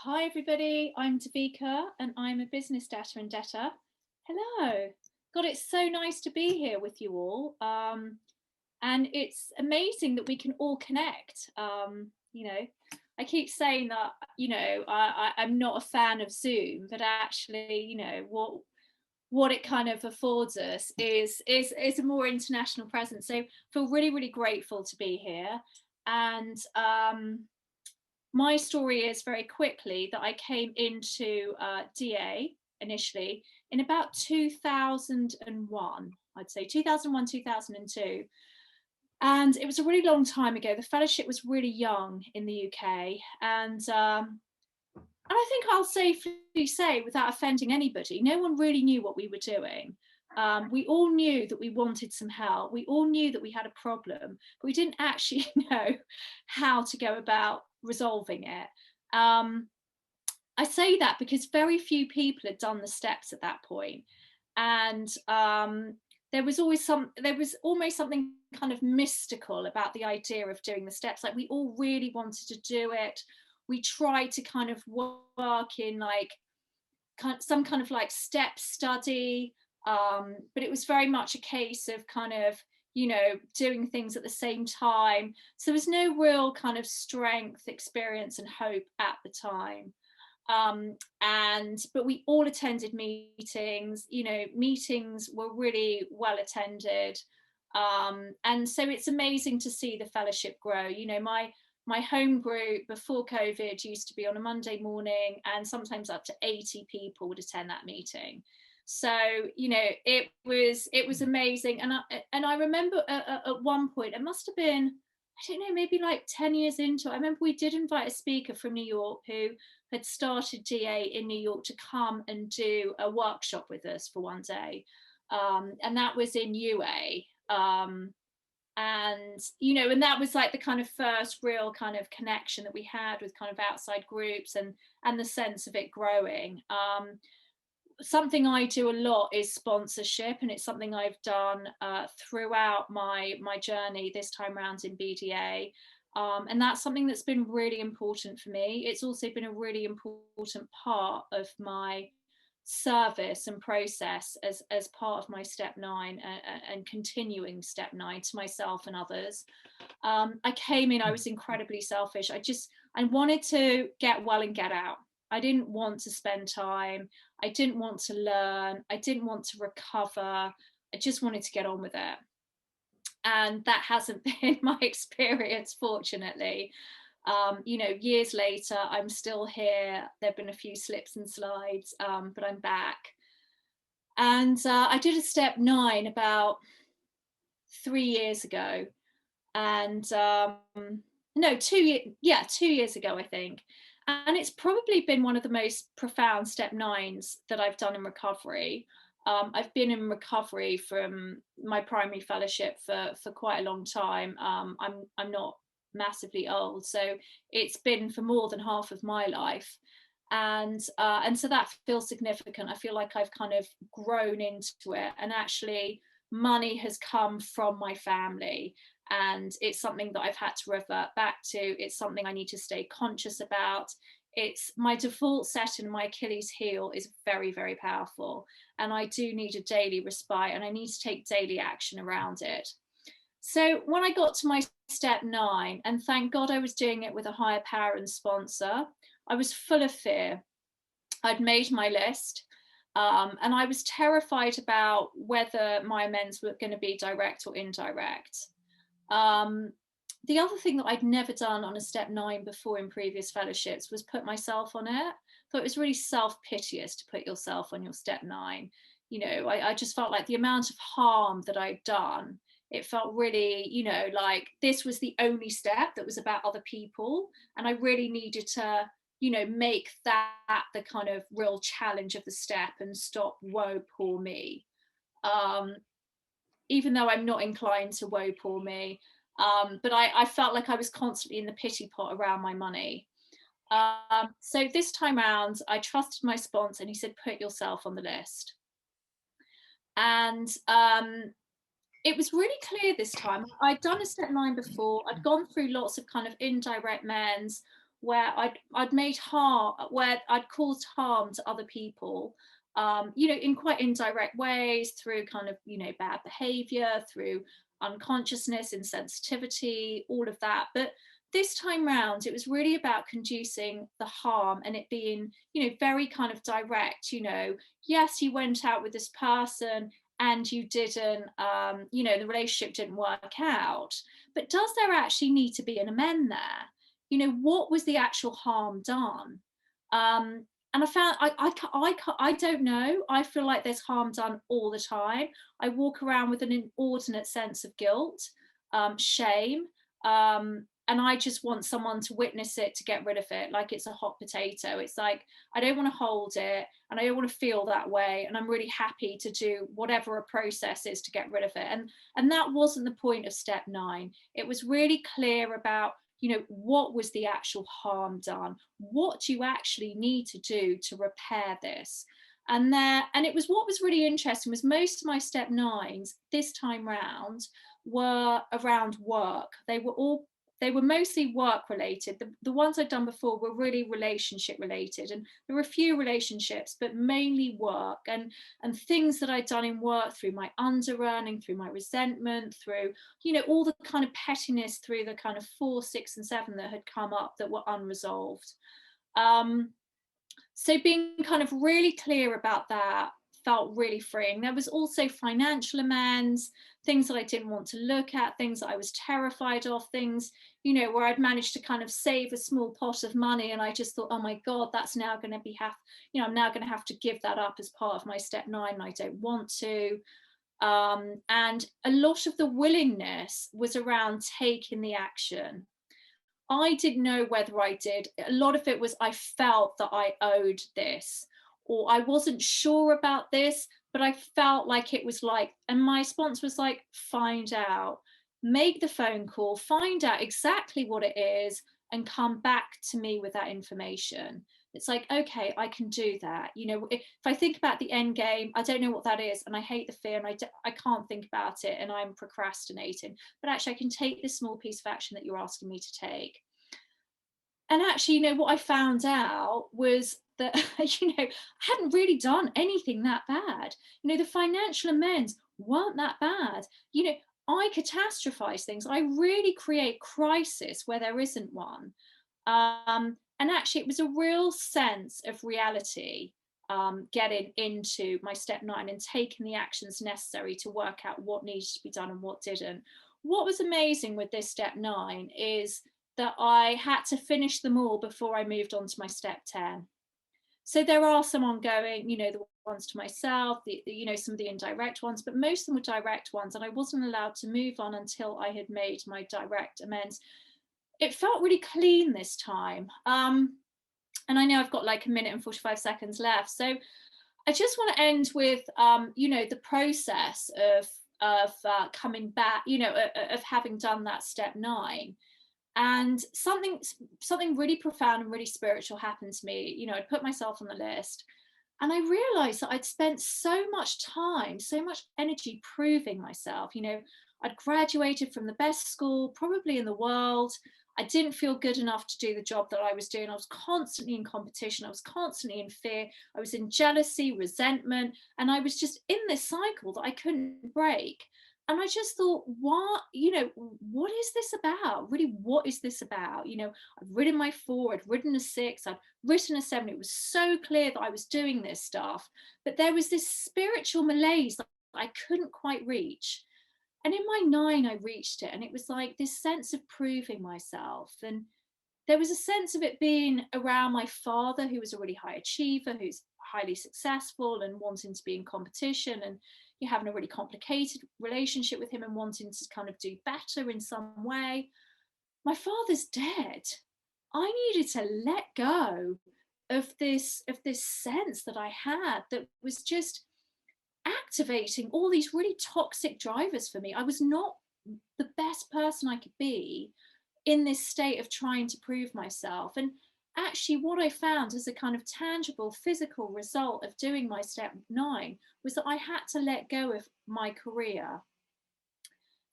Hi everybody, I'm Devika and I'm a business data and debtor. Hello. God, it's so nice to be here with you all. And it's amazing that we can all connect. I keep saying that, I'm not a fan of Zoom, but actually, what it kind of affords us is a more international presence. So I feel really, really grateful to be here. And my story is very quickly that I came into DA initially in about 2001, I'd say 2001, 2002. And it was a really long time ago. The fellowship was really young in the UK. And I think I'll safely say, without offending anybody, no one really knew what we were doing. We all knew that we wanted some help. We all knew that we had a problem, but we didn't actually know how to go about resolving it. I say that because very few people had done the steps at that point. And there was almost something kind of mystical about the idea of doing the steps. Like, we all really wanted to do it. We tried to kind of work in like some kind of like step study, but it was very much a case of kind of, doing things at the same time. So there was no real kind of strength, experience and hope at the time. But we all attended meetings. Meetings were really well attended. And so it's amazing to see the fellowship grow. My home group before COVID used to be on a Monday morning, and sometimes up to 80 people would attend that meeting. So it was amazing. And I remember at one point, it must have been, I don't know, maybe like 10 years into it, I remember we did invite a speaker from New York who had started GA in New York to come and do a workshop with us for one day. And that was in UA. And that was like the kind of first real kind of connection that we had with kind of outside groups, and the sense of it growing. Something I do a lot is sponsorship, and it's something I've done throughout my journey this time around in BDA. And that's something that's been really important for me. It's also been a really important part of my service and process as part of my step 9 and continuing step 9 to myself and others. I came in, I was incredibly selfish. I wanted to get well and get out. I didn't want to spend time. I didn't want to learn. I didn't want to recover. I just wanted to get on with it. And that hasn't been my experience, fortunately. Years later, I'm still here. There have been a few slips and slides, but I'm back. And I did a step 9 about 3 years ago. And no, 2 years ago, I think. And it's probably been one of the most profound step 9s that I've done in recovery. I've been in recovery from my primary fellowship for quite a long time. I'm not massively old, so it's been for more than half of my life, and so that feels significant. I feel like I've kind of grown into it, and actually money has come from my family, and it's something that I've had to revert back to. It's something I need to stay conscious about. It's my default set, and my Achilles heel is very, very powerful. And I do need a daily respite, and I need to take daily action around it. So when I got to my step 9, and thank God I was doing it with a higher power and sponsor, I was full of fear. I'd made my list, and I was terrified about whether my amends were going to be direct or indirect. The other thing that I'd never done on a step 9 before in previous fellowships was put myself on it. So it was really self-piteous to put yourself on your step 9. I just felt like the amount of harm that I'd done, it felt really, like this was the only step that was about other people. And I really needed to, make that the kind of real challenge of the step and stop woe poor me. Even though I'm not inclined to woe poor me. But I felt like I was constantly in the pity pot around my money. So this time around, I trusted my sponsor, and he said, put yourself on the list. And it was really clear this time. I'd done a step 9 before. I'd gone through lots of kind of indirect amends. where I'd made harm, where I'd caused harm to other people, you know, in quite indirect ways, through kind of, you know, bad behavior, through unconsciousness, insensitivity, all of that. But this time round, it was really about conducing the harm and it being, you know, very kind of direct. You know, yes, you went out with this person and you didn't, you know, the relationship didn't work out, but does there actually need to be an amend there? You know, what was the actual harm done? And I found I don't know. I feel like there's harm done all the time. I walk around with an inordinate sense of guilt, shame, and I just want someone to witness it to get rid of it, like it's a hot potato. It's like I don't want to hold it, and I don't want to feel that way, and I'm really happy to do whatever a process is to get rid of it. And that wasn't the point of step 9. It was really clear about, you know, what was the actual harm done? What do you actually need to do to repair this? And it was, what was really interesting was most of my step 9s this time round were around work. They were mostly work related. The ones I'd done before were really relationship related, and there were a few relationships, but mainly work, and things that I'd done in work, through my under earning, through my resentment, through, you know, all the kind of pettiness, through the kind of 4, 6, and 7 that had come up that were unresolved. Um, so being kind of really clear about that felt really freeing. There was also financial amends, things that I didn't want to look at, things that I was terrified of, things, you know, where I'd managed to kind of save a small pot of money and I just thought, oh my God, that's now going to be you know, I'm now going to have to give that up as part of my step 9 and I don't want to. And a lot of the willingness was around taking the action. I didn't know whether I did. A lot of it was I felt that I owed this, or I wasn't sure about this, but I felt like it was like, and my response was like, find out, make the phone call, find out exactly what it is, and come back to me with that information. It's like, okay, I can do that. You know, if I think about the end game, I don't know what that is, and I hate the fear, and I can't think about it, and I'm procrastinating. But actually, I can take this small piece of action that you're asking me to take. And actually, you know, what I found out was that, you know, I hadn't really done anything that bad. You know, the financial amends weren't that bad. You know, I catastrophize things. I really create crisis where there isn't one. And actually, it was a real sense of reality, getting into my step 9 and taking the actions necessary to work out what needed to be done and what didn't. What was amazing with this step 9 is that I had to finish them all before I moved on to my step 10. So there are some ongoing, you know, the ones to myself, you know, some of the indirect ones, but most of them were direct ones, and I wasn't allowed to move on until I had made my direct amends. It felt really clean this time. And I know I've got like a minute and 45 seconds left. So I just want to end with, you know, the process of coming back, you know, of having done that step 9. And something really profound and really spiritual happened to me. You know, I'd put myself on the list, and I realized that I'd spent so much time, so much energy proving myself. You know, I'd graduated from the best school probably in the world. I didn't feel good enough to do the job that I was doing. I was constantly in competition. I was constantly in fear. I was in jealousy, resentment, and I was just in this cycle that I couldn't break. And I just thought, what, you know, what is this about? Really, what is this about? You know, I've written my 4, I'd written a 6, I'd written a 7. It was so clear that I was doing this stuff, but there was this spiritual malaise that I couldn't quite reach. And in my 9, I reached it, and it was like this sense of proving myself. And there was a sense of it being around my father, who was a really high achiever, who's highly successful and wanting to be in competition, and you're having a really complicated relationship with him and wanting to kind of do better in some way. My father's dead. I needed to let go of this sense that I had that was just activating all these really toxic drivers for me. I was not the best person I could be in this state of trying to prove myself. And actually, what I found as a kind of tangible physical result of doing my step 9 was that I had to let go of my career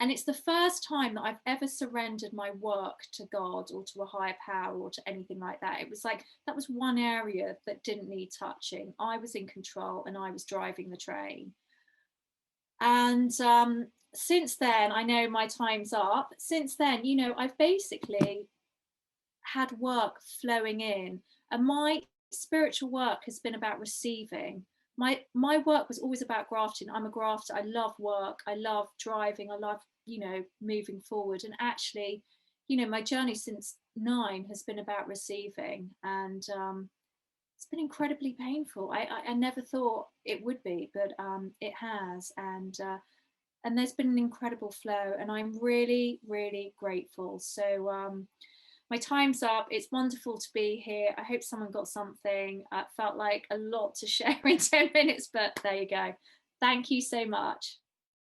And it's the first time that I've ever surrendered my work to God or to a higher power or to anything like that. It was like that was one area that didn't need touching. I was in control and I was driving the train. And since then, I know my time's up. Since then, you know, I've basically had work flowing in, and my spiritual work has been about receiving. My work was always about grafting. I'm a grafter. I love work. I love driving. I love, you know, moving forward. And actually, you know, my journey since 9 has been about receiving, and it's been incredibly painful. I never thought it would be, but it has, and there's been an incredible flow, and I'm really, really grateful. So my time's up. It's wonderful to be here. I hope someone got something. Felt like a lot to share in 10 minutes, but there you go. Thank you so much.